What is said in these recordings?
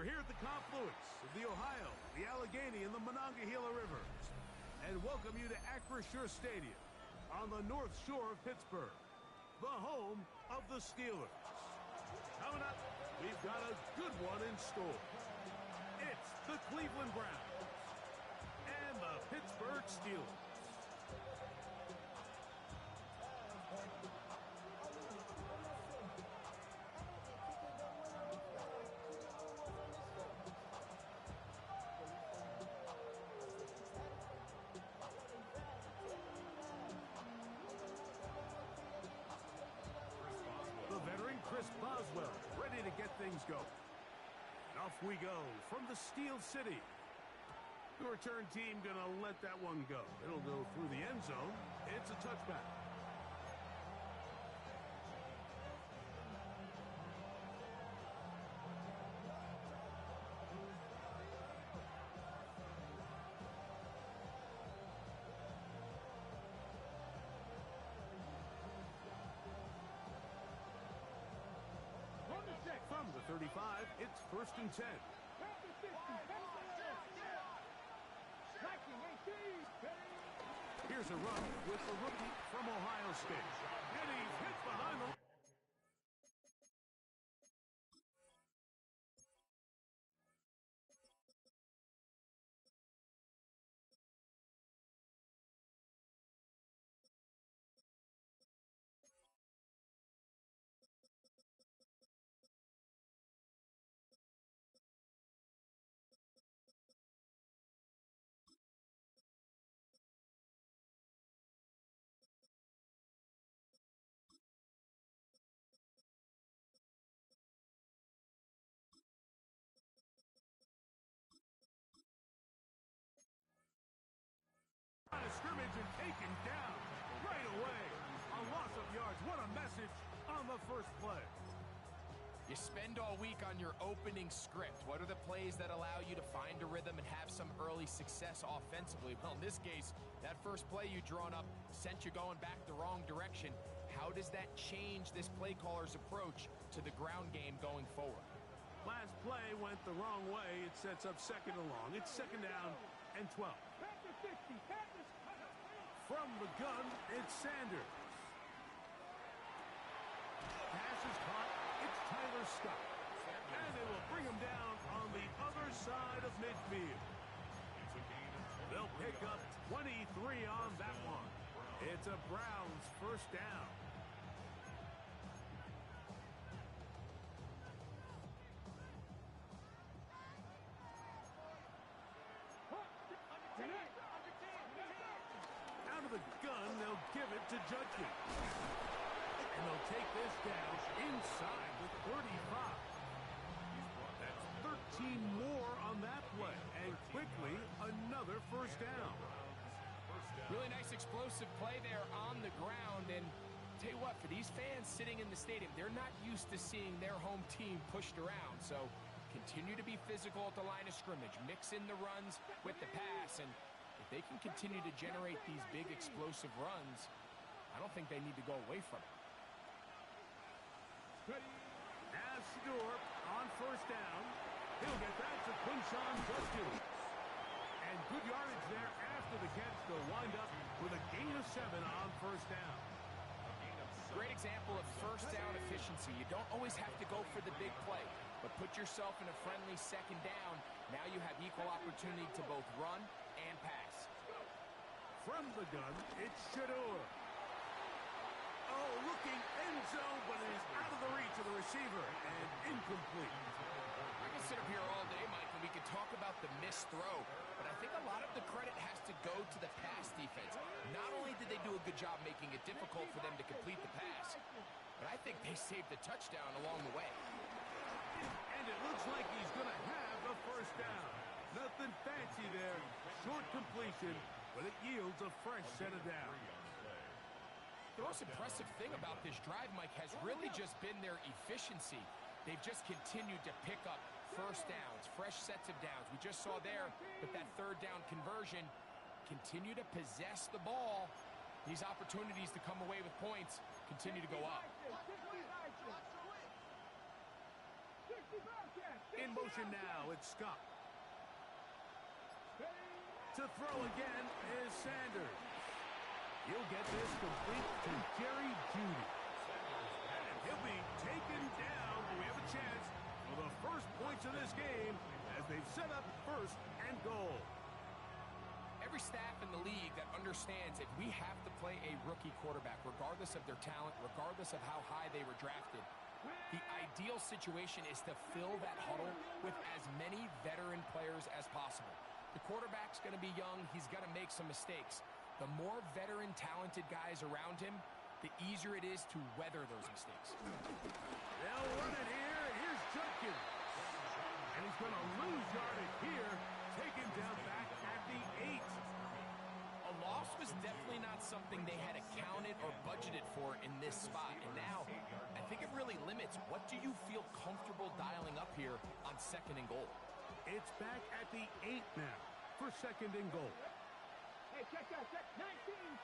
We're here at the confluence of the Ohio, the Allegheny, and the Monongahela Rivers, and welcome you to Acrisure Stadium on the North Shore of Pittsburgh, the home of the Steelers. Coming up, we've got a good one in store. It's the Cleveland Browns and the Pittsburgh Steelers. Chris Boswell, ready to get things going. And off we go from the Steel City. The return team gonna let that one go. It'll go through the end zone. It's a touchback. From the 35, it's 1st and 10. Here's a run with the rookie from Ohio State. And he's hit behind the... Scrimmage and taken down right away. A loss of yards. What a message on the first play. You spend all week on your opening script. What are the plays that allow you to find a rhythm and have some early success offensively? Well, in this case, that first play you drawn up sent you going back the wrong direction. How does that change this play caller's approach to the ground game going forward? Last play went the wrong way. It sets up 2nd and long. It's 2nd down and 12. From the gun, it's Sanders. Pass is caught. It's Tyler Scott. And they will bring him down on the other side of midfield. They'll pick up 23 on that one. It's a Browns 1st down. Out of the gun, they'll give it to Judkins. And they'll take this down inside the 35. That's 13 more on that play. And quickly, another 1st down. Really nice explosive play there on the ground. And tell you what, for these fans sitting in the stadium, they're not used to seeing their home team pushed around. So continue to be physical at the line of scrimmage. Mix in the runs with the pass. And if they can continue to generate these big explosive runs, I don't think they need to go away from it. As Stewart on 1st down, he'll get that to Quinshon Judkins. And good yardage there after the catch. They'll wind up with a gain of 7 on 1st down. Great example of 1st down efficiency. You don't always have to go for the big play, but put yourself in a friendly 2nd down. Now you have equal opportunity to both run and pass. From the gun, it's Shador. Oh, looking end zone, but it is out of the reach of the receiver and incomplete. I can sit up here all day, Mike, and we can talk about the missed throw, but I think a lot of the credit has to go to the pass defense. Not only did they do a good job making it difficult for them to complete the pass, but I think they saved the touchdown along the way. And it looks like he's going to have a 1st down. Nothing fancy there. Short completion, but it yields a fresh set of downs. The most impressive thing about this drive, Mike, has really just been their efficiency. They've just continued to pick up 1st downs, fresh sets of downs. We just saw there with that 3rd down conversion, continue to possess the ball. These opportunities to come away with points continue to go up. In motion now, it's Scott. To throw again is Sanders. He'll get this complete to Jerry Jeudy. And he'll be taken down, but we have a chance for the first points of this game as they've set up first and goal. Every staff in the league that understands if we have to play a rookie quarterback, regardless of their talent, regardless of how high they were drafted, the ideal situation is to fill that huddle with as many veteran players as possible. The quarterback's going to be young. He's going to make some mistakes. The more veteran, talented guys around him, the easier it is to weather those mistakes. They'll run it here, and here's Judkins. And he's going to lose yardage here, taken down back at the 8. A loss was definitely not something they had accounted or budgeted for in this spot. And now, I think it really limits what do you feel comfortable dialing up here on 2nd and goal. It's back at the 8 now for 2nd and goal. Hey, check that. 19,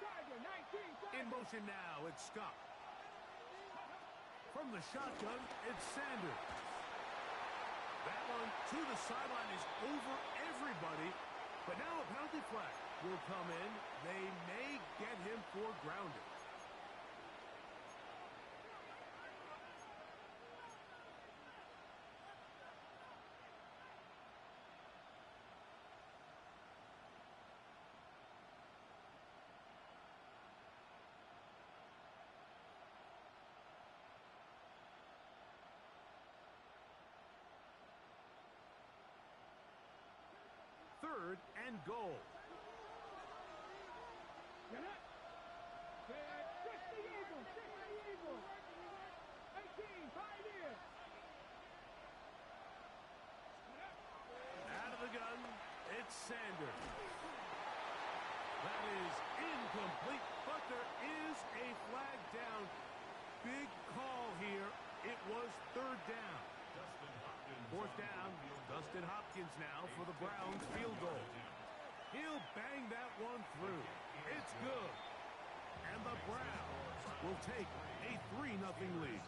Tiger, 19, Tiger. In motion now, it's Scott. From the shotgun, it's Sanders. That one to the sideline is over everybody. But now a penalty flag will come in. They may get him for grounding. Third and goal. Push the Eagles. 18, Pioneer. Out of the gun, it's Sanders. That is incomplete, but there is a flag down. Big call here. It was 3rd down. 4th down, Dustin Hopkins now for the Browns field goal. He'll bang that one through. It's good. And the Browns will take a 3-0 lead.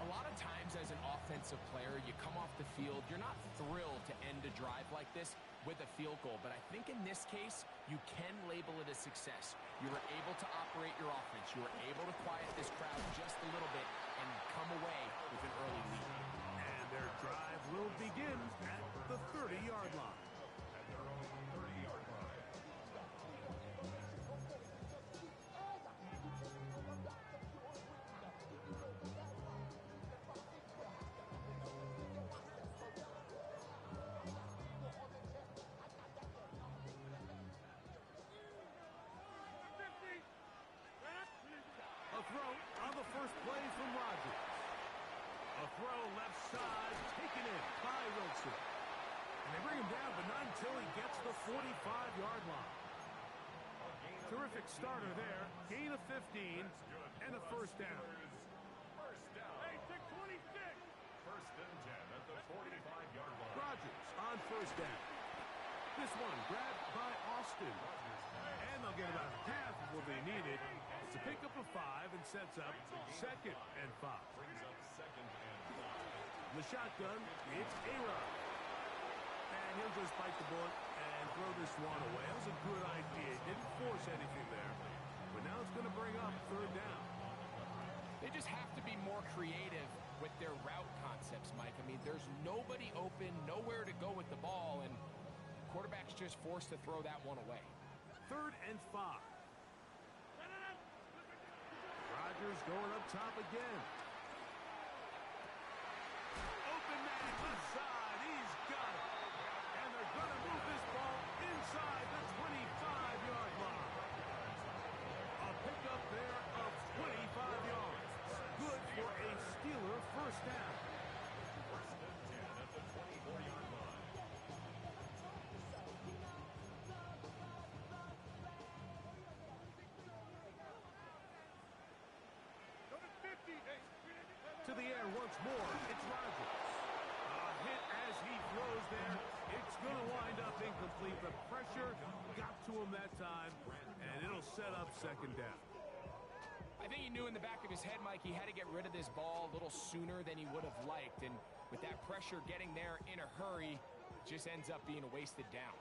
A lot of times as an offensive player, you come off the field, you're not thrilled to end a drive like this with a field goal. But I think in this case, you can label it a success. You were able to operate your offense. You were able to quiet this crowd just a little bit and come away with an early lead. And their drive will begin at the 30-yard line. A throw on the first play from Rodgers. A throw left side, taken in by Wilson. And they bring him down, but not until he gets the 45-yard line. Terrific starter there. Gain of 15 and a first down. Hey, 626. 1st and 10 at the 45-yard line. Rodgers on first down. This one grabbed by Austin. And they'll get about half of what they needed. It's a pickup of 5 and sets up 2nd and 5. Brings up 2nd and 5. The shotgun, it's A-Rod. And he'll just bite the bullet and throw this one away. That was a good idea. Didn't force anything there. But now it's going to bring up 3rd down. They just have to be more creative with their route concepts, Mike. I mean, there's nobody open, nowhere to go with the ball, and quarterback's just forced to throw that one away. 3rd and 5. Rodgers going up top again. Open man, left side. He's got it. And they're going to move this ball inside the 25-yard line. A pickup there of 25 yards. Good for a Steeler first down. 1st and 10 at the 24-yard line. To the air once more, it's Rodgers. A hit as he throws there. It's going to wind up incomplete. The pressure got to him that time, and it'll set up 2nd down. I I think he knew in the back of his head, Mike, he had to get rid of this ball a little sooner than he would have liked. And with that pressure getting there in a hurry, just ends up being a wasted down.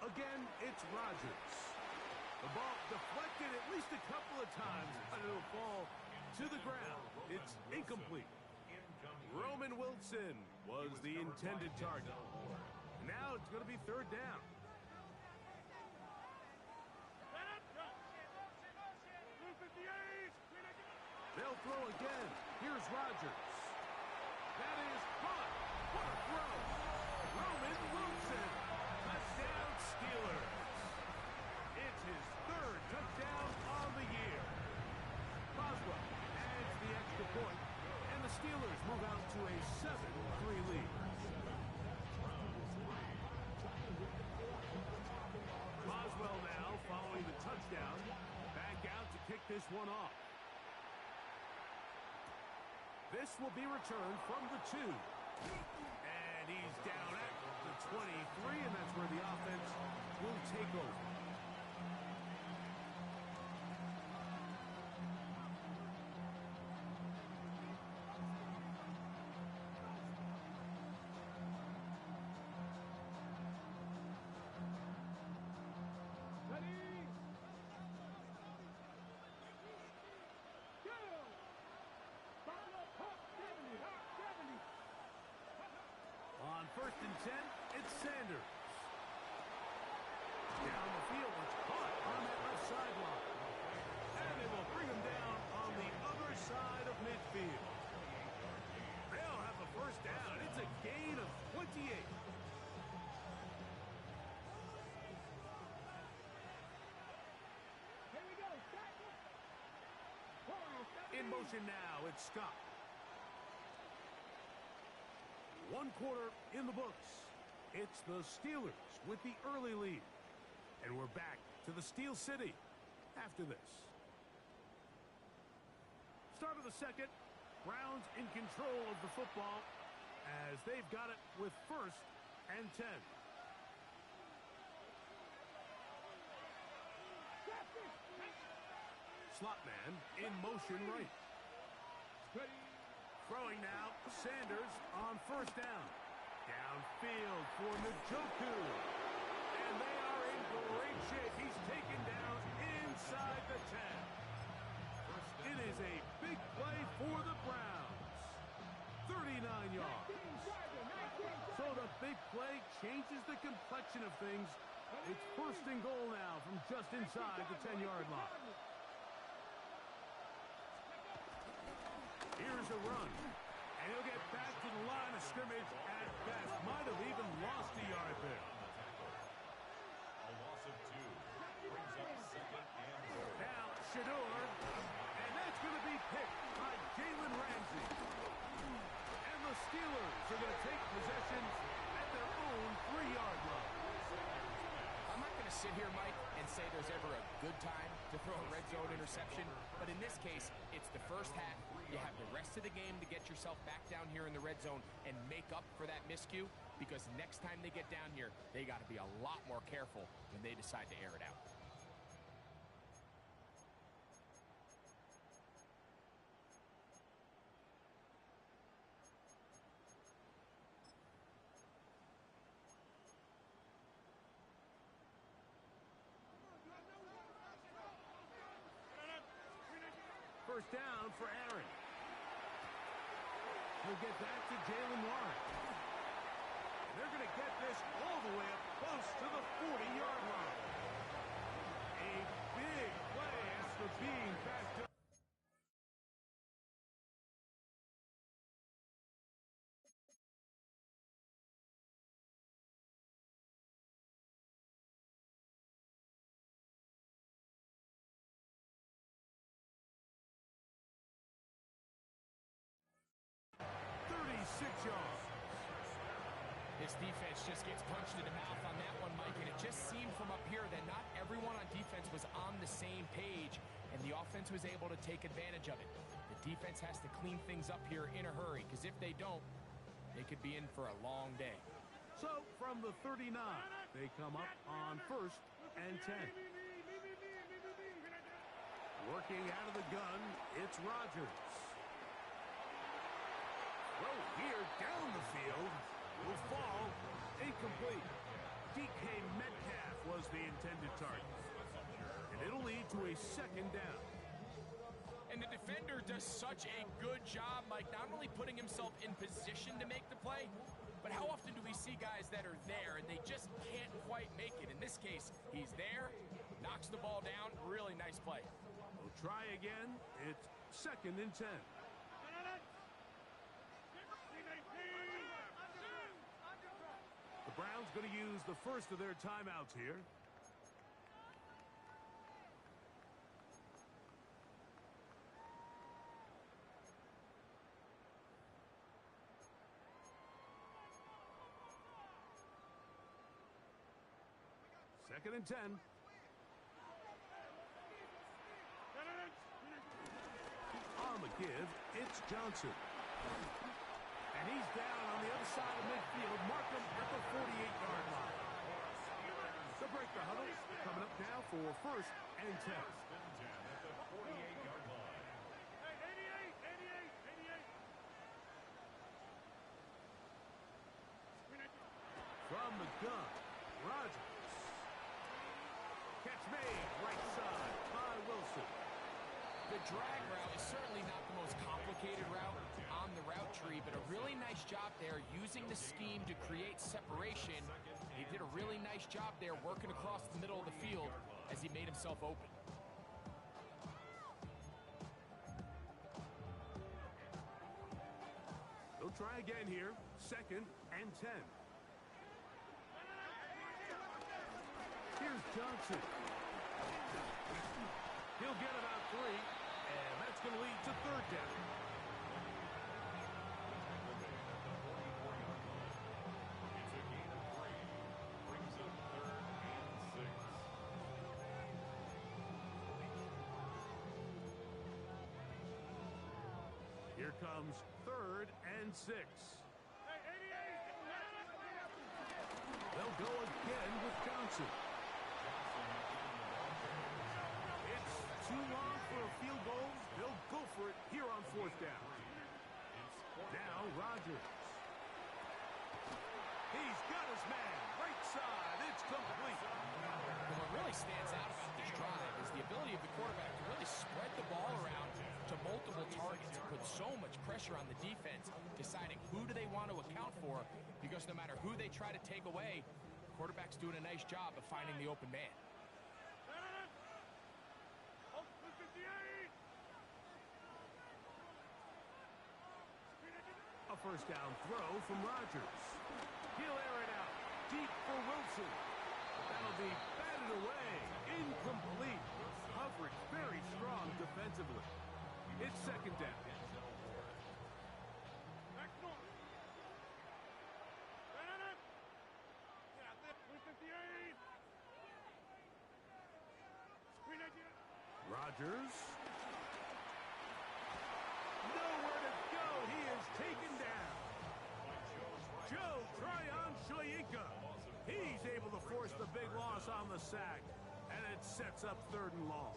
Again, it's Rodgers. The ball deflected at least a couple of times, but it'll fall to the ground. It's incomplete. Roman Wilson was the intended target. Now it's going to be third down. They'll throw again. Here's Rodgers. That is caught. What a throw. Roman Wilson. Touchdown Steelers. It's his third touchdown on the year. Boswell adds the extra point, and the Steelers move out to a 7-3 lead. Boswell now following the touchdown. Back out to kick this one off. This will be returned from the 2. And he's down at the 23, and that's where the offense will take over. On 1st and 10, it's Sanders. Down the field, it's caught on that left sideline. And they will bring him down on the other side of midfield. They'll have a first down. It's a gain of 28. In motion now, it's Scott. 1 quarter in the books. It's the Steelers with the early lead. And we're back to the Steel City after this. Start of the second. Browns in control of the football as they've got it with 1st and 10. Slot man in motion right. Throwing now, Sanders on 1st down. Downfield for Njoku. And they are in great shape. He's taken down inside the 10. It is a big play for the Browns. 39 yards. So the big play changes the complexion of things. It's 1st and goal now from just inside the 10-yard line. Here's a run. And he'll get back to the line of scrimmage at best. Might have even lost a yard there. A loss of 2. Brings up 2nd and goal. Now, Shador. And that's going to be picked by Jalen Ramsey. And the Steelers are going to take possession at their own 3-yard line. I'm not going to sit here, Mike, and say there's ever a good time to throw a red zone interception, but in this case, it's the first half. You have the rest of the game to get yourself back down here in the red zone and make up for that miscue, because next time they get down here, they got to be a lot more careful when they decide to air it out. First down for Aaron. He'll get back to Jalen Warren. They're going to get this all the way up close to the 40-yard line. A big play after being backed up. This defense just gets punched in the mouth on that one, Mike, and it just seemed from up here that not everyone on defense was on the same page, and the offense was able to take advantage of it. The defense has to clean things up here in a hurry, because if they don't, they could be in for a long day. So from the 39, they come up on 1st and 10. Working out of the gun, it's Rodgers. Throw here down the field. Will fall. Incomplete. DK Metcalf was the intended target. And it'll lead to a 2nd down. And the defender does such a good job, Mike, not only putting himself in position to make the play, but how often do we see guys that are there and they just can't quite make it? In this case, he's there, knocks the ball down. Really nice play. We'll try again. It's 2nd and 10. The Browns going to use the first of their timeouts here. Second and 10. On the give, it's Johnson. And he's down on the other side of midfield. Mark him at the 48-yard line. They'll break the huddle. Coming up now for 1st and 10. From the gun, Rodgers. Catch made, right side, Ty Wilson. The drag route is certainly not the most complicated route on the route tree, but a really nice job there using the scheme to create separation. He did a really nice job there working across the middle of the field as he made himself open. They'll try again here, 2nd and 10. Here's Johnson. He'll get about 3, and that's going to lead to 3rd down. Here comes 3rd and 6. They'll go again with Johnson. It's too long for a field goal. They'll go for it here on 4th down. Now Rodgers. He's got his man. Right side. It's complete. And what really stands out about this drive is the ability of the quarterback to really spread the ball around to multiple targets and put so much pressure on the defense, deciding who do they want to account for, because no matter who they try to take away, the quarterback's doing a nice job of finding the open man. A 1st down throw from Rodgers. He'll air it out deep for Wilson. That'll be batted away. Incomplete. Coverage very strong defensively. It's 2nd down. Rodgers. Nowhere to go. He is taken down. Joe Tryon-Shoyinka. He's able to force the big loss on the sack. And it sets up 3rd and long.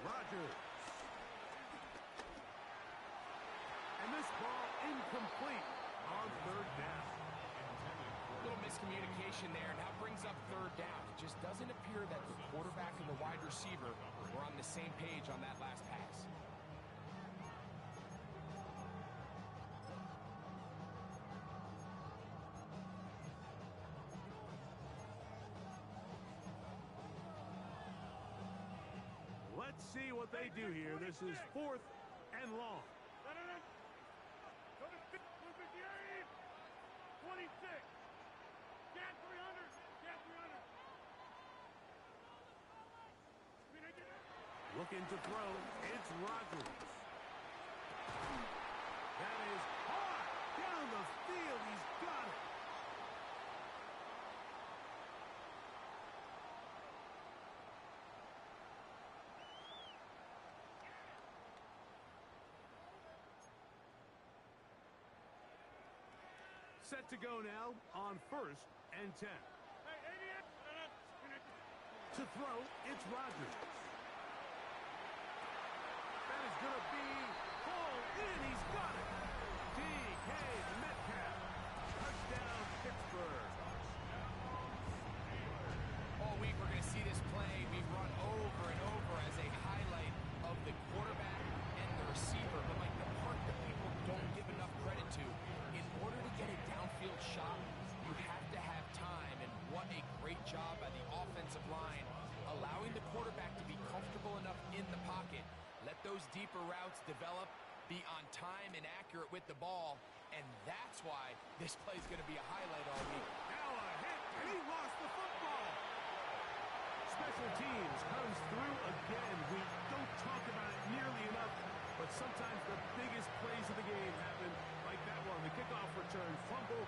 Rodgers. And this ball incomplete on 3rd down. A little miscommunication there, and that brings up 3rd down. It just doesn't appear that the quarterback and the wide receiver were on the same page on that last pass. Let's see what they do here. This is 4th and long. 26. Get 300. Get 300. Looking to throw. It's Rodgers. That is hard. Down the field. He's got it. Set to go now on 1st and 10. To throw, it's Rodgers. That is going to be pulled in. He's got it. DK Metcalf. Touchdown, Pittsburgh. All week we're going to see this play be run over and over as a highlight of the quarterback and the receiver. But like the part that people don't give enough credit to, in order to get a downfield shot, you have to have time. And what a great job by the offensive line, allowing the quarterback to be comfortable enough in the pocket. Let those deeper routes develop, be on time and accurate with the ball, and that's why this play is going to be a highlight all week. Now a hit, and he lost the football. Special teams comes through again. We don't talk about it nearly enough, but sometimes the biggest plays of the game happen like that one. The kickoff return, fumble,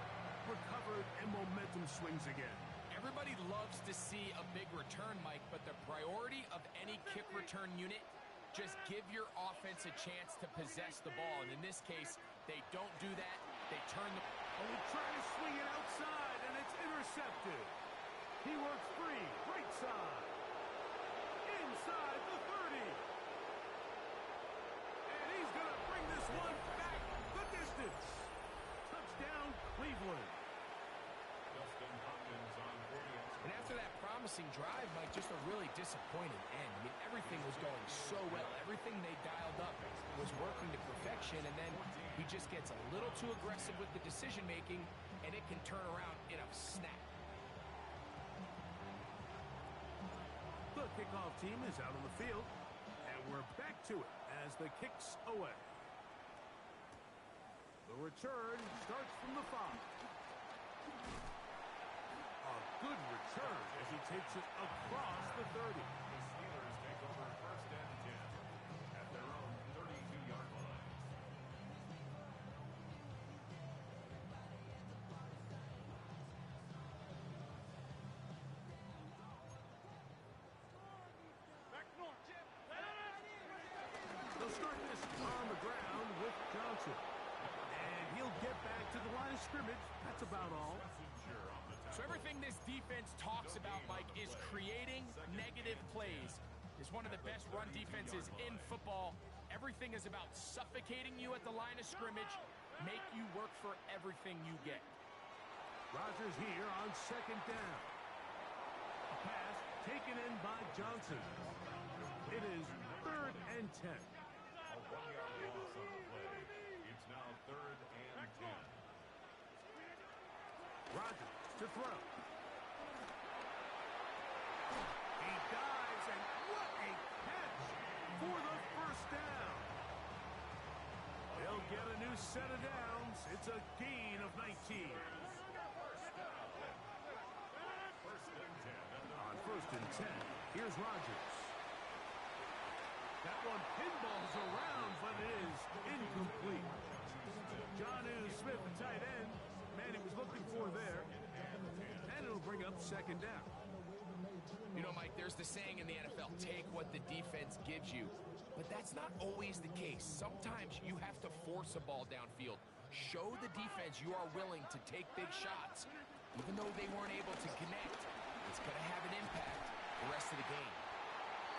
recovered, and momentum swings again. Everybody loves to see a big return, Mike, but the priority of any kick return unit, just give your offense a chance to possess the ball. And in this case, they don't do that. They turn the... Oh, he tried to swing it outside, and it's intercepted. He works free, right side. Inside the 30. And he's going to bring this one back the distance. Touchdown, Cleveland. And after that promising drive, Mike, just a really disappointing end. I mean, everything was going so well. Everything they dialed up was working to perfection, and then he just gets a little too aggressive with the decision-making, and it can turn around in a snap. The kickoff team is out on the field, and we're back to it as the kick's away. The return starts from the 5. A good return as he takes it across the 30. The Steelers take over 1st and 10 at their own 32-yard line. They'll start this on the ground with Johnson. And he'll get back to the line of scrimmage. That's about all. So everything this defense talks about, Mike, is creating negative plays. It's one of the best run defenses in football. Everything is about suffocating you at the line of scrimmage, make you work for everything you get. Rodgers here on 2nd down. A pass taken in by Johnson. It is 3rd and 10. A 1-yard loss on the play. It's now 3rd and 10. Rodgers to throw. He dives, and what a catch for the 1st down. They'll get a new set of downs. It's a gain of 19. On 1st and 10, here's Rodgers. That one pinballs around, but it is incomplete. Jonnu Smith, the tight end, man he was looking for there. And it'll bring up 2nd down. You know, Mike, there's the saying in the NFL, take what the defense gives you. But that's not always the case. Sometimes you have to force a ball downfield. Show the defense you are willing to take big shots. Even though they weren't able to connect, it's going to have an impact the rest of the game.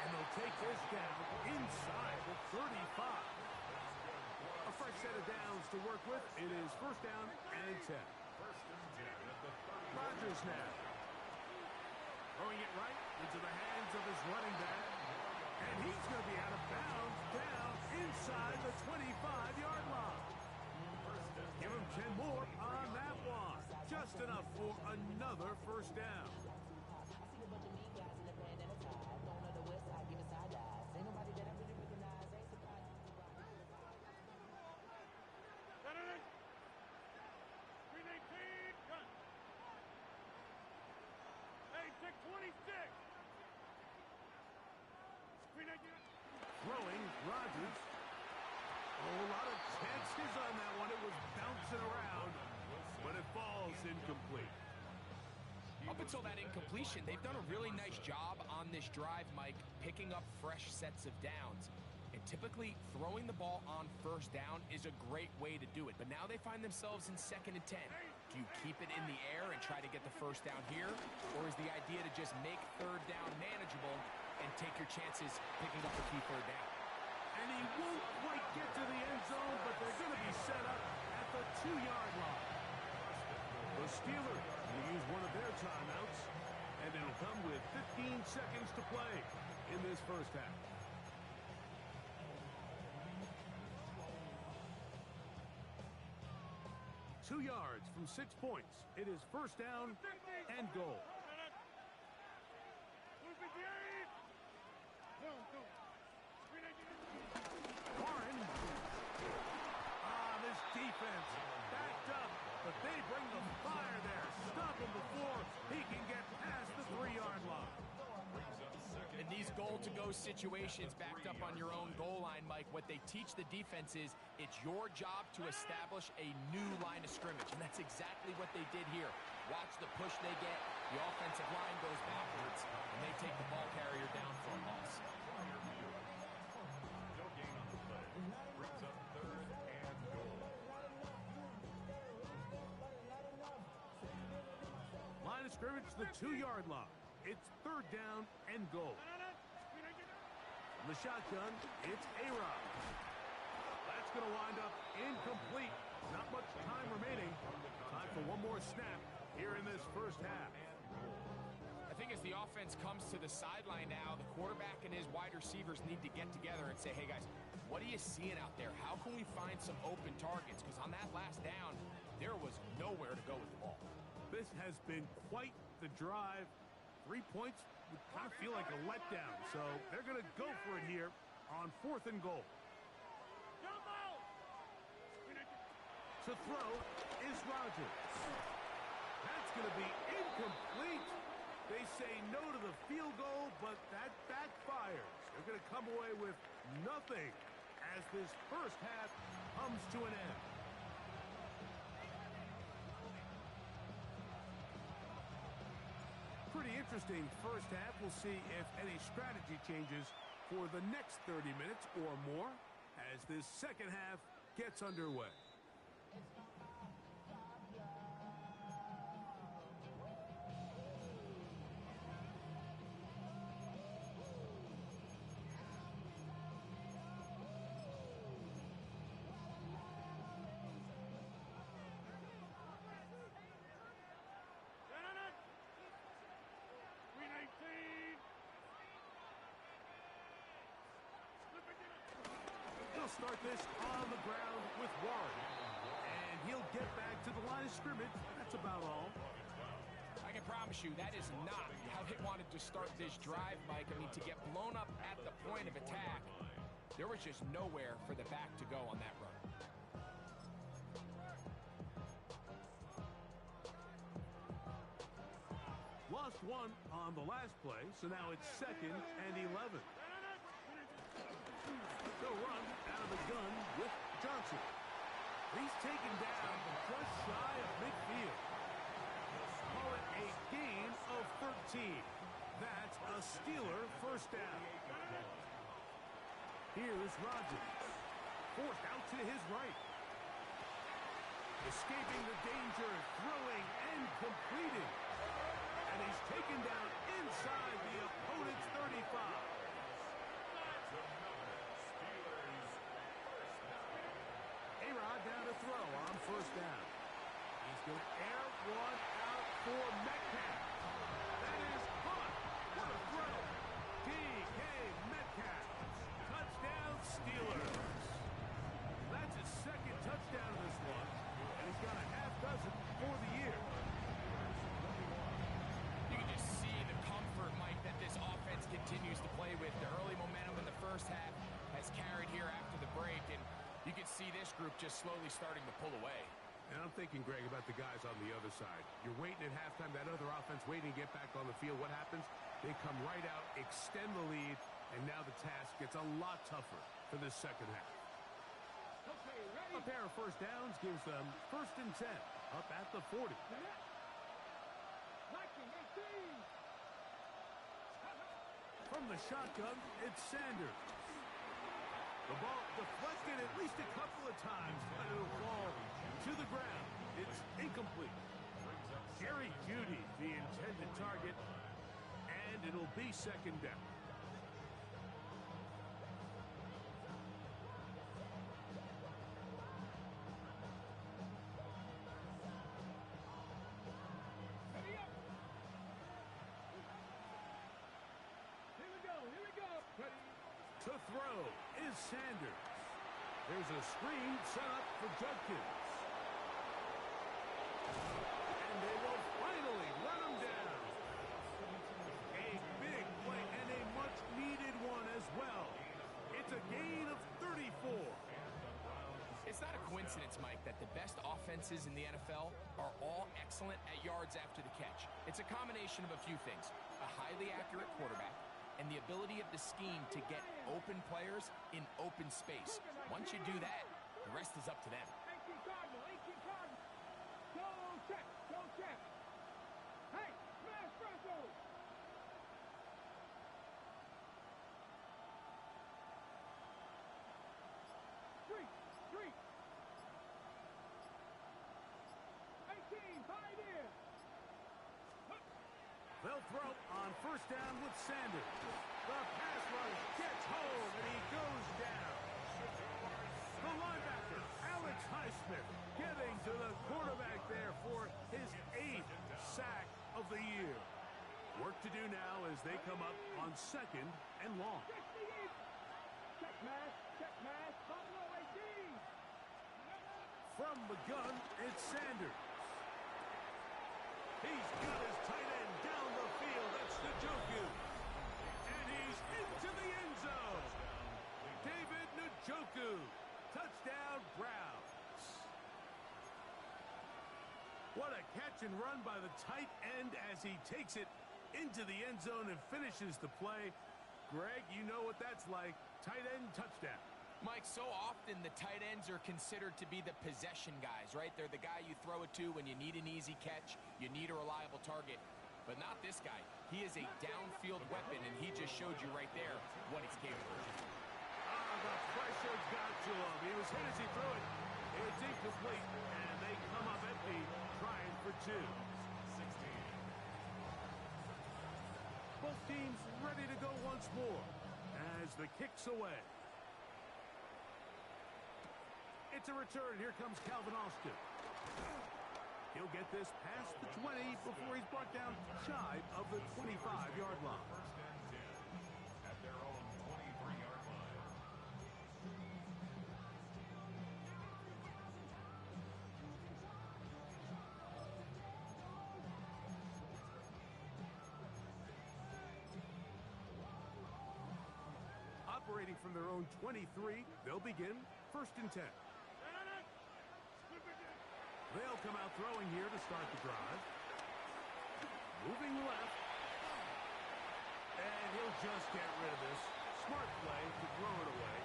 And they'll take this down inside the 35. A fresh set of downs to work with. It is 1st down and 10. Rodgers now. Throwing it right into the hands of his running back. And he's going to be out of bounds down inside the 25-yard line. Give him 10 more on that one. Just enough for another 1st down. Throwing, Rodgers. Oh, a lot of chances on that one. It was bouncing around, but it falls incomplete. Up until that incompletion, they've done a really nice job on this drive, Mike, picking up fresh sets of downs. And typically throwing the ball on first down is a great way to do it. But now they find themselves in 2nd and 10. Do you keep it in the air and try to get the first down here? Or is the idea to just make 3rd down manageable and take your chances picking up a key 3rd down? And he won't quite get to the end zone, but they're going to be set up at the 2-yard line. The Steelers will use one of their timeouts, and it'll come with 15 seconds to play in this first half. Two yards from 6 points. It is first down and goal. Warren. This defense backed up, but they bring the fire there. Stop him before he can get past the 3-yard line. In these goal-to-go situations backed up on your own goal line, Mike, what they teach the defense is it's your job to establish a new line of scrimmage, and that's exactly what they did here. Watch the push they get. The offensive line goes backwards, and they take the ball carrier down for a loss. No gain on the play. Brings up 3rd and goal. Line of scrimmage to the 2-yard line. It's 3rd down and goal. From the shotgun, it's A-Rod. That's going to wind up incomplete. Not much time remaining. Time for one more snap here in this first half. I think as the offense comes to the sideline now, the quarterback and his wide receivers need to get together and say, hey, guys, what are you seeing out there? How can we find some open targets? Because on that last down, there was nowhere to go with the ball. This has been quite the drive. 3 points would kind of feel like a letdown, so they're going to go for it here on 4th and goal. To throw is Rodgers. That's going to be incomplete. They say no to the field goal, but that backfires. They're going to come away with nothing as this first half comes to an end. Pretty interesting first half. We'll see if any strategy changes for the next 30 minutes or more as this second half gets underway. Start this on the ground with Warren. And he'll get back to the line of scrimmage. That's about all. I can promise you that is not how they wanted to start this drive, Mike. I mean, to get blown up at the point of attack, there was just nowhere for the back to go on that run. Lost one on the last play, so now it's 2nd and 11. They'll run out of the gun with Johnson. He's taken down just shy of midfield. Call it a gain of 13. That's a Steeler first down. Here's Rodgers. Forced out to his right. Escaping the danger, throwing and completing. And he's taken down inside the opponent's 35. A-Rod down to throw on first down. He's going to air one out for Metcalf. That is caught. What a throw. D.K. Metcalf. Touchdown Steelers. That's his 2nd touchdown of this one. And he's got a half dozen for the year. You can just see the comfort, Mike, that this offense continues to play with. The early momentum in the first half has carried here after the break, and you can see this group just slowly starting to pull away. And I'm thinking, Greg, about the guys on the other side. You're waiting at halftime, that other offense waiting to get back on the field. What happens? They come right out, extend the lead, and now the task gets a lot tougher for this second half. A pair of first downs gives them 1st and 10, up at the 40. From the shotgun, it's Sanders. The ball deflected at least a couple of times, but it'll fall to the ground. It's incomplete. Jerry Jeudy, the intended target, and it'll be second down. Ready up. Here we go. Here we go. Ready. To throw is Sanders. There's a screen set up for Judkins. And they will finally run him down. A big play and a much-needed one as well. It's a gain of 34. It's not a coincidence, Mike, that the best offenses in the NFL are all excellent at yards after the catch. It's a combination of a few things: a highly accurate quarterback and the ability of the scheme to get open players in open space. Once you do that, the rest is up to them. 18 Cardinal. 18 Cardinal. Go check. Go check. Hey, smash Bronco. Three. 18, pioneer. They'll throw on first down with Sanders. The pass rush gets home, and he goes down. The linebacker, Alex Highsmith, getting to the quarterback there for his 8th sack of the year. Work to do now as they come up on second and long. Check mash. Check mash. Buffalo 18. From the gun, it's Sanders. He's got his tight end down the field. That's Njoku. And he's into the end zone. David Njoku. Touchdown, Browns. What a catch and run by the tight end as he takes it into the end zone and finishes the play. Greg, you know what that's like. Tight end touchdown. Mike, so often the tight ends are considered to be the possession guys, right? They're the guy you throw it to when you need an easy catch, you need a reliable target. But not this guy. He is a downfield weapon, and he just showed you right there what he's capable of. The pressure got to him. He was hit as he threw it. It's incomplete, and they come up empty, trying for 2. Both teams ready to go once more as the kick's away. It's a return. Here comes Calvin Austin. He'll get this past the 20 before he's brought down shy of the 25-yard line. First and 10 at their own 23-yard line. Operating from their own 23, they'll begin first and 10. They'll come out throwing here to start the drive. Moving left. And he'll just get rid of this. Smart play to throw it away.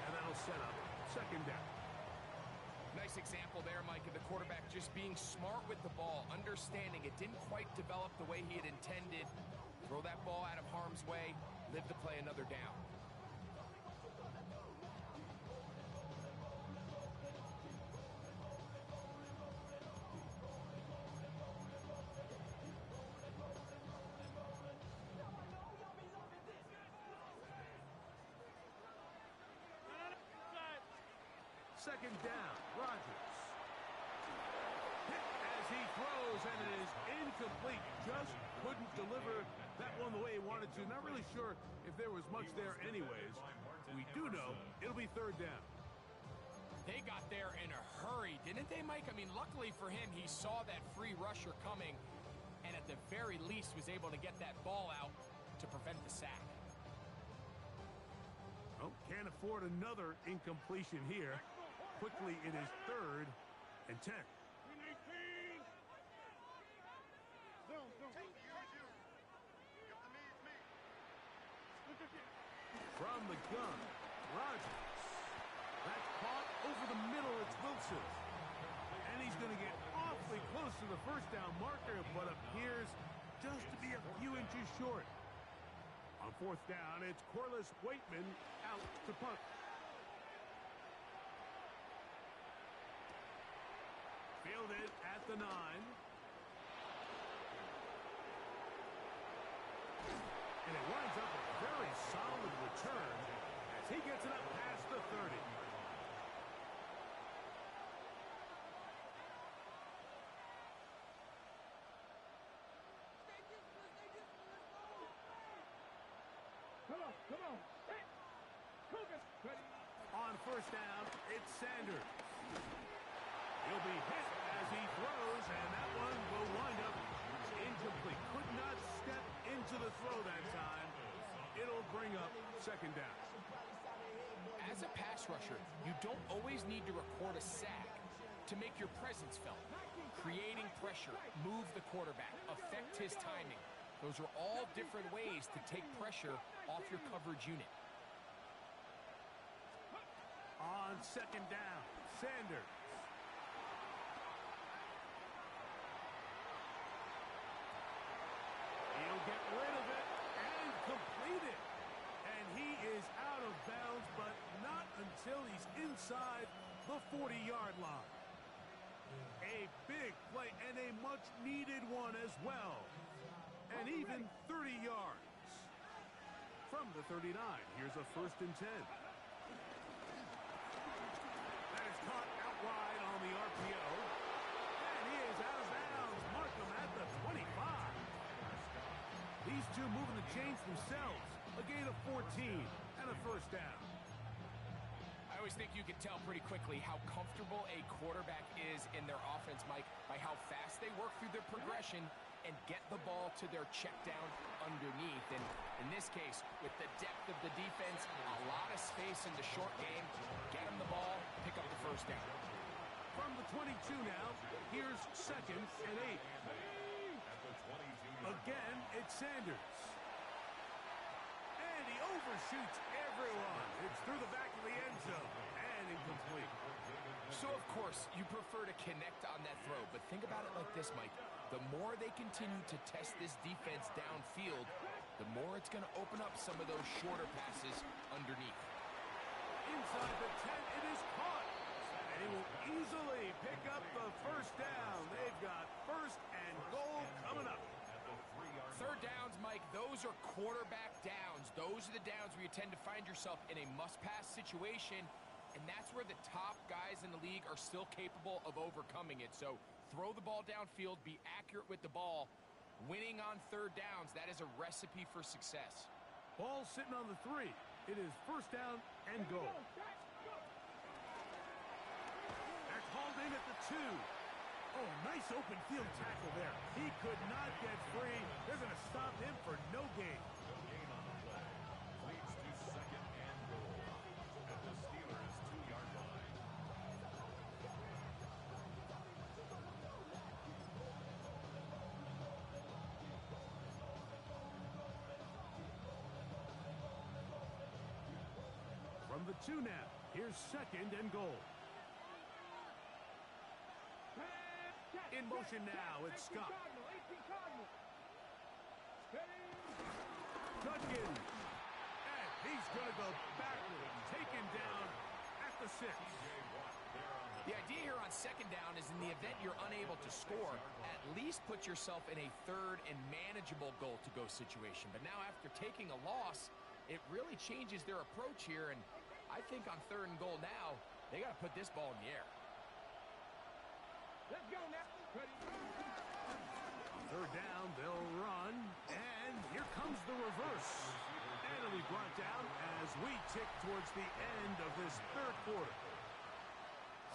And that'll set up second down. Nice example there, Mike, of the quarterback just being smart with the ball, understanding it didn't quite develop the way he had intended. Throw that ball out of harm's way, live to play another down. Second down, Rodgers. Hit as he throws, and it is incomplete. Just couldn't deliver that one the way he wanted to. Not really sure if there was much there anyways. We do know it'll be third down. They got there in a hurry, didn't they, Mike? I mean, luckily for him, he saw that free rusher coming, and at the very least was able to get that ball out to prevent the sack. Oh, can't afford another incompletion here. Quickly, it is third and 10. From the gun, Rodgers. That's caught over the middle. It's Wilson. And he's going to get awfully close to the first down marker, but appears just to be a few inches short. On fourth down, it's Corliss Waitman out to punt. with it at the 9. And it winds up a very solid return as he gets it up past the 30. Come on. Set. Focus. Ready. On first down, it's Sanders. He'll be hit as he throws, and that one will wind up incomplete. Could not step into the throw that time. It'll bring up second down. As a pass rusher, you don't always need to record a sack to make your presence felt. Creating pressure, move the quarterback, affect his timing. Those are all different ways to take pressure off your coverage unit. On second down, Sanders. He'll get rid of it and complete it. And he is out of bounds, but not until he's inside the 40-yard line. A big play and a much-needed one as well. And even 30 yards. From the 39, here's a 1st and 10. That is caught out wide on the RPO. And he is out of bounds. Mark him at the 25. These two moving the chains themselves. A gain of 14 and a 1st down. I always think you can tell pretty quickly how comfortable a quarterback is in their offense, Mike, by how fast they work through their progression and get the ball to their check down underneath. And in this case, with the depth of the defense, a lot of space in the short game, get them the ball, pick up the 1st down. From the 22 now, here's 2nd and 8. Again, it's Sanders. And he overshoots everyone. It's through the back of the end zone and incomplete. So, of course, you prefer to connect on that throw, but think about it like this, Mike. The more they continue to test this defense downfield, the more it's going to open up some of those shorter passes underneath. Inside the 10, it is caught. And he will easily pick up the 1st down. They've got 1st and goal coming up. 3rd downs, Mike, those are quarterback downs. Those are the downs where you tend to find yourself in a must-pass situation, and that's where the top guys in the league are still capable of overcoming it. So throw the ball downfield, be accurate with the ball. Winning on 3rd downs, that is a recipe for success. Ball sitting on the 3. It is 1st down and goal. That's hauled in at the 2. Oh, nice open field tackle there. He could not get free. They're going to stop him for no gain. No gain on the play. Leads to 2nd and goal at the Steelers' 2-yard line. From the 2 now, here's 2nd and goal. In motion now, it's Scott. Judkins. And he's going to go backward, taken down at the 6. The idea here on 2nd down is in the event you're unable to score, at least put yourself in a 3rd and manageable goal-to-go situation. But now after taking a loss, it really changes their approach here. And I think on 3rd and goal now, they got to put this ball in the air. Let's go now. Ready. 3rd down, they'll run, and here comes the reverse. And it'll be brought down as we tick towards the end of this 3rd quarter.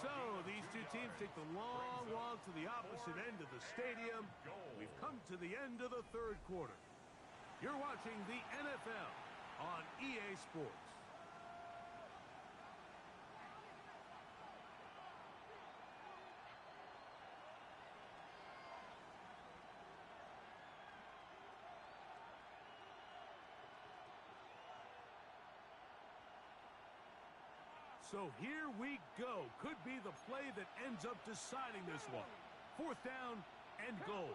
So these two teams take the long walk to the opposite end of the stadium. We've come to the end of the 3rd quarter. You're watching the NFL on EA Sports. So here we go. Could be the play that ends up deciding this one. 4th down and goal.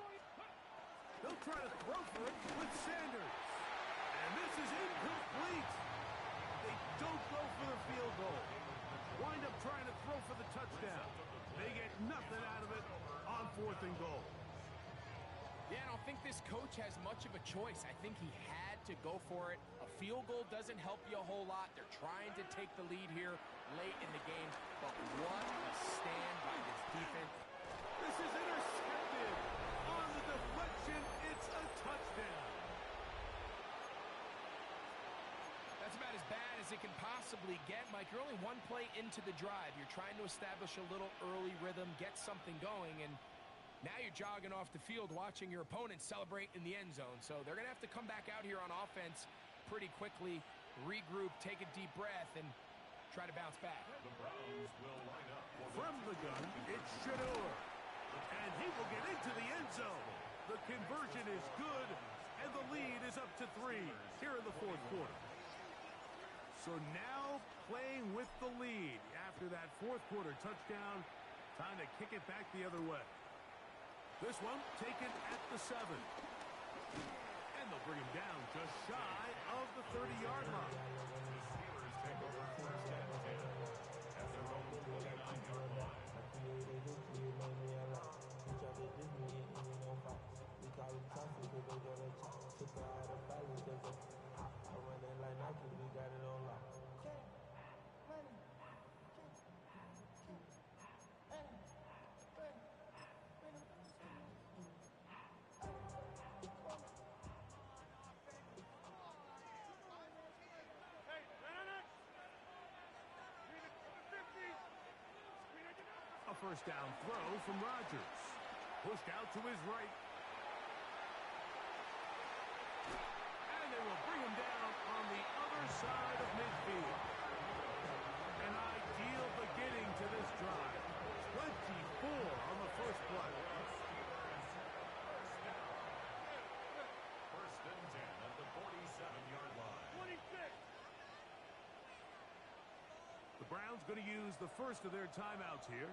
They'll try to throw for it with Sanders. And this is incomplete. They don't go for the field goal. Wind up trying to throw for the touchdown. They get nothing out of it. 4th and goal. Yeah, I don't think this coach has much of a choice. I think he had to go for it. A field goal doesn't help you a whole lot. They're trying to take the lead here late in the game. But what a stand by this defense. This is intercepted. On the deflection, it's a touchdown. That's about as bad as it can possibly get, Mike. You're only one play into the drive. You're trying to establish a little early rhythm, get something going, and now you're jogging off the field watching your opponent celebrate in the end zone. So they're going to have to come back out here on offense pretty quickly, regroup, take a deep breath, and try to bounce back. The Browns will line up From the gun, it's Shador. And he will get into the end zone. The conversion is good, and the lead is up to 3 here in the 4th quarter. So now playing with the lead after that 4th quarter touchdown, time to kick it back the other way. This one taken at the 7. And they'll bring him down just shy of the 30-yard line. The Steelers take over 1st and 10 at their own 29-yard line. A first down throw from Rodgers. Pushed out to his right. And they will bring him down on the other side of midfield. An ideal beginning to this drive. 24 on the first play. 1st and 10 at the 47-yard line. 26. The Browns going to use the first of their timeouts here.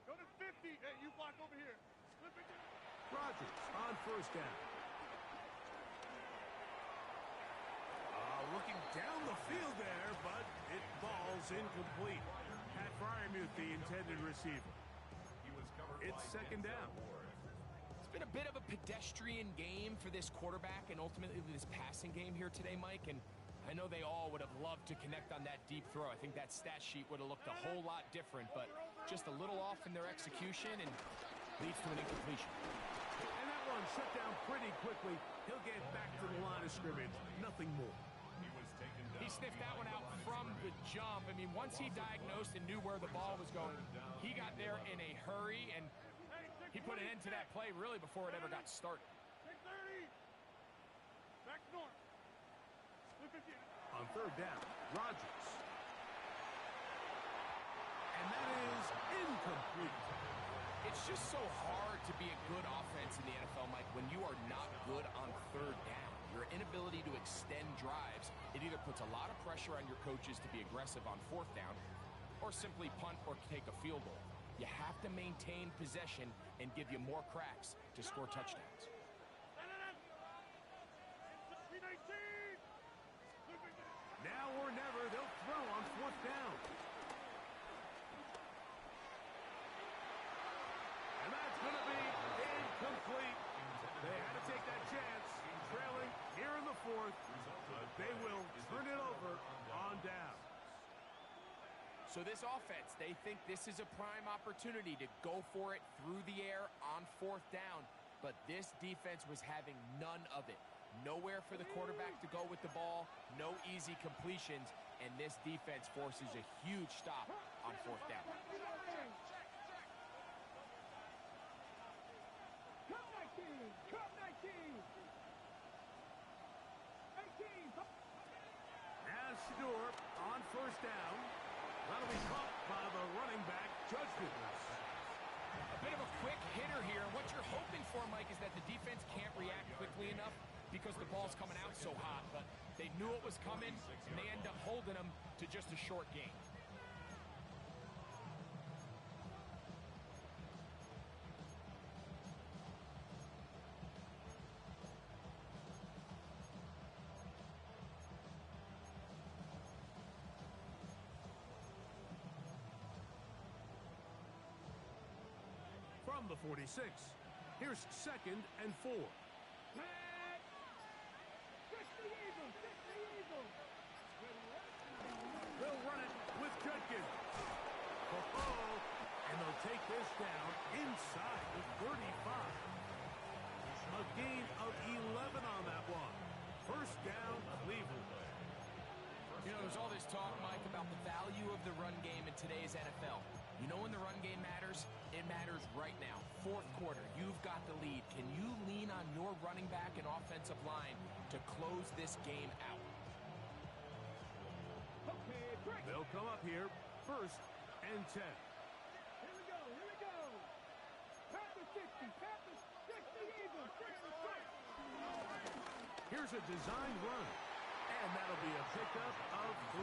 Go to 50. Hey, you block over here. Rodgers on first down. Looking down the field there, but it falls incomplete. Pat Fryermuth, the intended receiver. He was covered It's by 2nd down. It's been a bit of a pedestrian game for this quarterback and ultimately this passing game here today, Mike. And I know they all would have loved to connect on that deep throw. I think that stat sheet would have looked a whole lot different, but just a little off in their execution and leads to an incompletion. And that one shut down pretty quickly. He'll get back to the line of scrimmage. Nothing more. He was taken down. He sniffed that one out from the jump. I mean, once he diagnosed and knew where the ball was going, he got there in a hurry, and he put an end to that play really before it ever got started. 630. Back north. On 3rd down, Rodgers. And that is incomplete. It's just so hard to be a good offense in the NFL, Mike, when you are not good on 3rd down. Your inability to extend drives, it either puts a lot of pressure on your coaches to be aggressive on 4th down or simply punt or take a field goal. You have to maintain possession and give you more cracks to score touchdowns. Now or never, they'll throw on 4th down. And that's going to be incomplete. They had to take that chance, trailing here in the 4th, but they will turn it over on down. So this offense, they think this is a prime opportunity to go for it through the air on 4th down, but this defense was having none of it. Nowhere for the quarterback to go with the ball, no easy completions, and this defense forces a huge stop on 4th down. Come 19! Come 19! 18! Now Shador on 1st down. That'll be caught by the running back, Judkins. A bit of a quick hitter here. What you're hoping for, Mike, is that the defense can't react quickly enough because the ball's coming out so hot, but they knew it was coming, and they end up holding them to just a short gain. from the 46. Here's 2nd and 4. They'll run it with Judkins. And they'll take this down inside the 35. A gain of 11 on that one. First down, Cleveland. You know, there's all this talk, Mike, about the value of the run game in today's NFL. You know when the run game matters? It matters right now. Fourth quarter, you've got the lead. Can you lean on your running back and offensive line to close this game out? They'll come up here, 1st and 10. Here we go. Panthers 60, Panthers 60, Eagles, 66. Here's a design run, and that'll be a pickup of 3.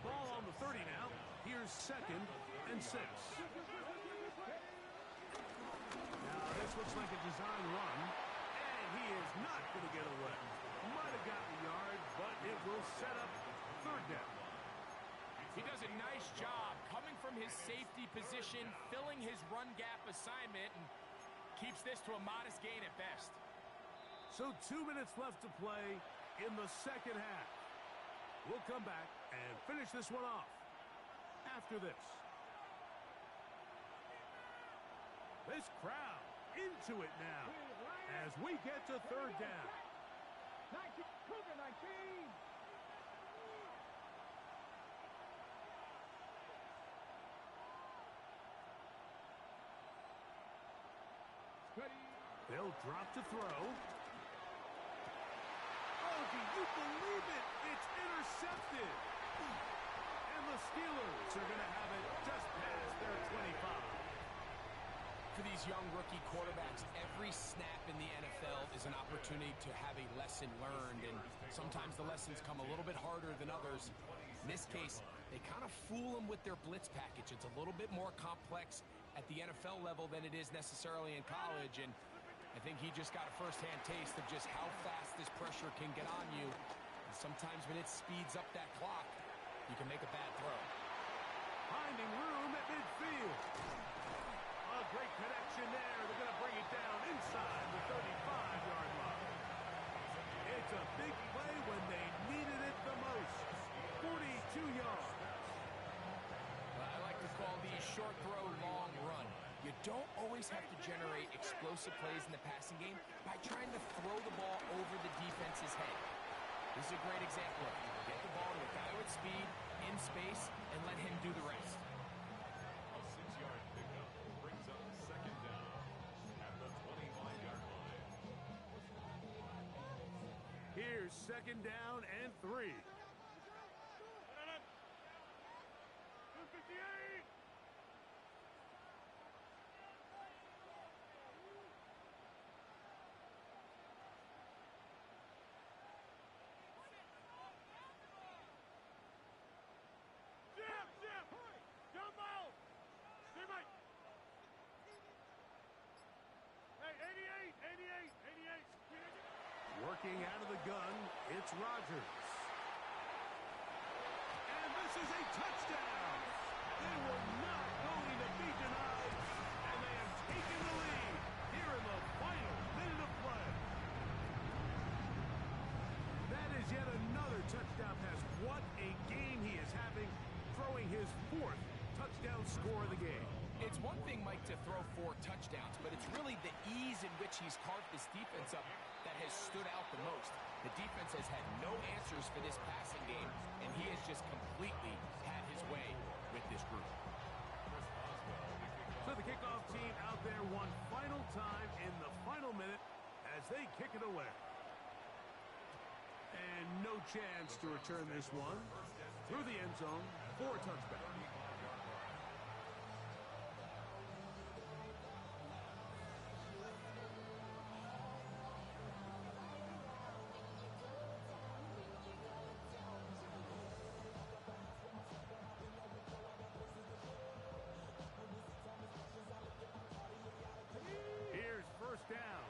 Ball on the 30 now. Here's 2nd and 6. Now this looks like a design run, and he is not going to get away. Might have gotten a yard, but it will set up 3rd down. He does a nice job coming from his safety position, filling his run gap assignment, and keeps this to a modest gain at best. So 2 minutes left to play in the second half. We'll come back and finish this one off after this. This crowd into it now as we get to 3rd down. 19, Cougar 19. They'll drop to throw. Oh, do you believe it? It's intercepted. And the Steelers are going to have it just past their 25. For these young rookie quarterbacks, every snap in the NFL is an opportunity to have a lesson learned, and sometimes the lessons come a little bit harder than others. In this case, they kind of fool them with their blitz package. It's a little bit more complex at the NFL level than it is necessarily in college, and I think he just got a first-hand taste of just how fast this pressure can get on you. And sometimes when it speeds up that clock, you can make a bad throw. Finding room at midfield. A great connection there. They're going to bring it down inside the 35-yard line. It's a big play when they needed it the most. 42 yards. I like to call these short throw, long run. You don't always have to generate explosive plays in the passing game by trying to throw the ball over the defense's head. This is a great example of it. Get the ball to a guy with speed, in space, and let him do the rest. A 6-yard pickup brings up 2nd down at the 25-yard line. Here's 2nd down and 3. Working out of the gun, it's Rodgers. And this is a touchdown. They were not going to be denied, and they have taken the lead here in the final minute of play. That is yet another touchdown pass. What a game he is having, throwing his 4th touchdown score of the game. It's one thing, Mike, to throw 4 touchdowns, but it's really the ease in which he's carved this defense up that has stood out the most. The defense has had no answers for this passing game, and he has just completely had his way with this group. So the kickoff team out there one final time in the final minute as they kick it away. And no chance to return this one through the end zone for a touchback. Down.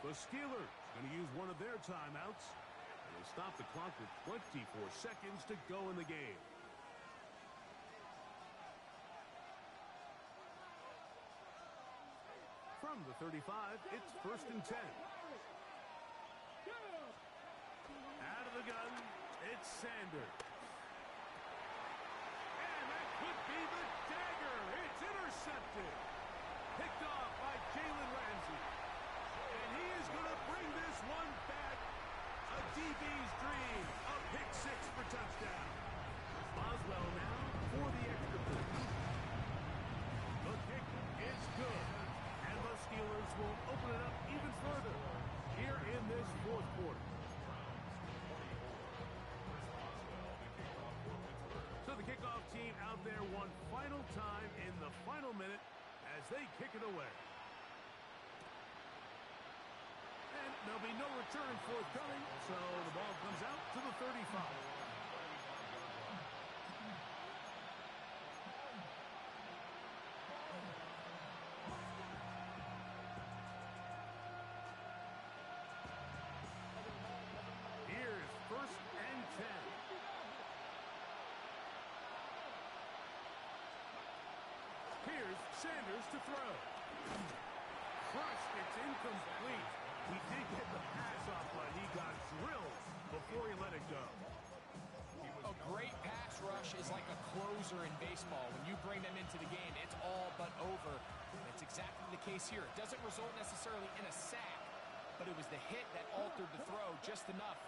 The Steelers going to use one of their timeouts. They'll stop the clock with 24 seconds to go in the game. From the 35, it's 1st and 10. Out of the gun, it's Sanders. And that could be the dagger. It's intercepted. Picked off by Jalen Ramsey. And he is going to bring this one back. A DB's dream. A pick six for touchdown. Boswell now for the extra point. The kick is good. And the Steelers will open it up even further here in this fourth quarter. So the kickoff team out there one final time in the final minute as they kick it away. And there'll be no return forthcoming, so the ball comes out to the 35. Here's 1st and 10. Here's Sanders to throw. Crushed, it's incomplete. He did get the pass off, but he got drilled before he let it go. A great pass rush is like a closer in baseball. When you bring them into the game, it's all but over. That's exactly the case here. It doesn't result necessarily in a sack, but it was the hit that altered the throw just enough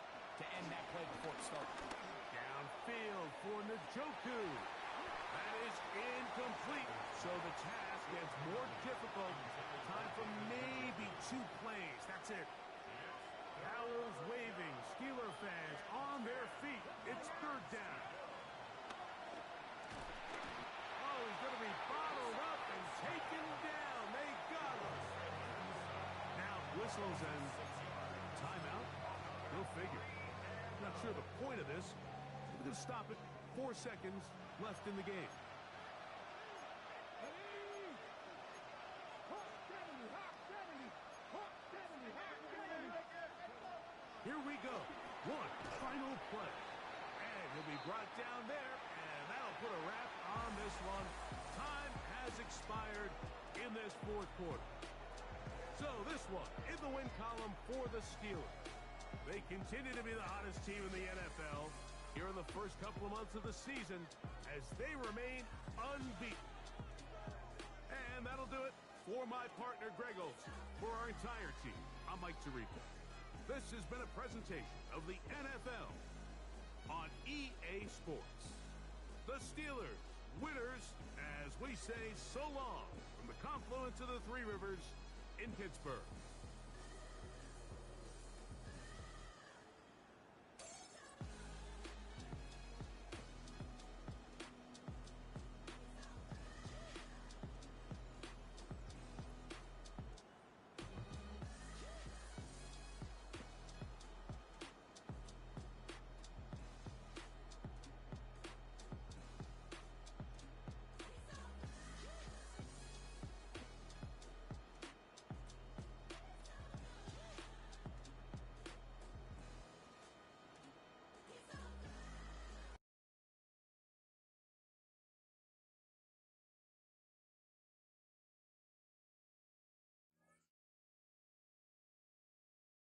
to end that play before it started. Downfield for Njoku. That is incomplete, so the task gets more difficult. Time for maybe 2 plays. That's it. Owls waving. Steeler fans on their feet. It's 3rd down. Oh, he's going to be bottled up and taken down. They got him. Now whistles and timeout. Go figure. Not sure the point of this. We're going to stop it. 4 seconds left in the game. Here we go. One final play. And he'll be brought down there, and that'll put a wrap on this one. Time has expired in this fourth quarter. So this one in the win column for the Steelers. They continue to be the hottest team in the NFL here in the first couple of months of the season as they remain unbeaten. And that'll do it for my partner, Greg Olson. For our entire team, I'm Mike Tirico. This has been a presentation of the NFL on EA Sports. The Steelers, winners, as we say so long from the confluence of the Three Rivers in Pittsburgh.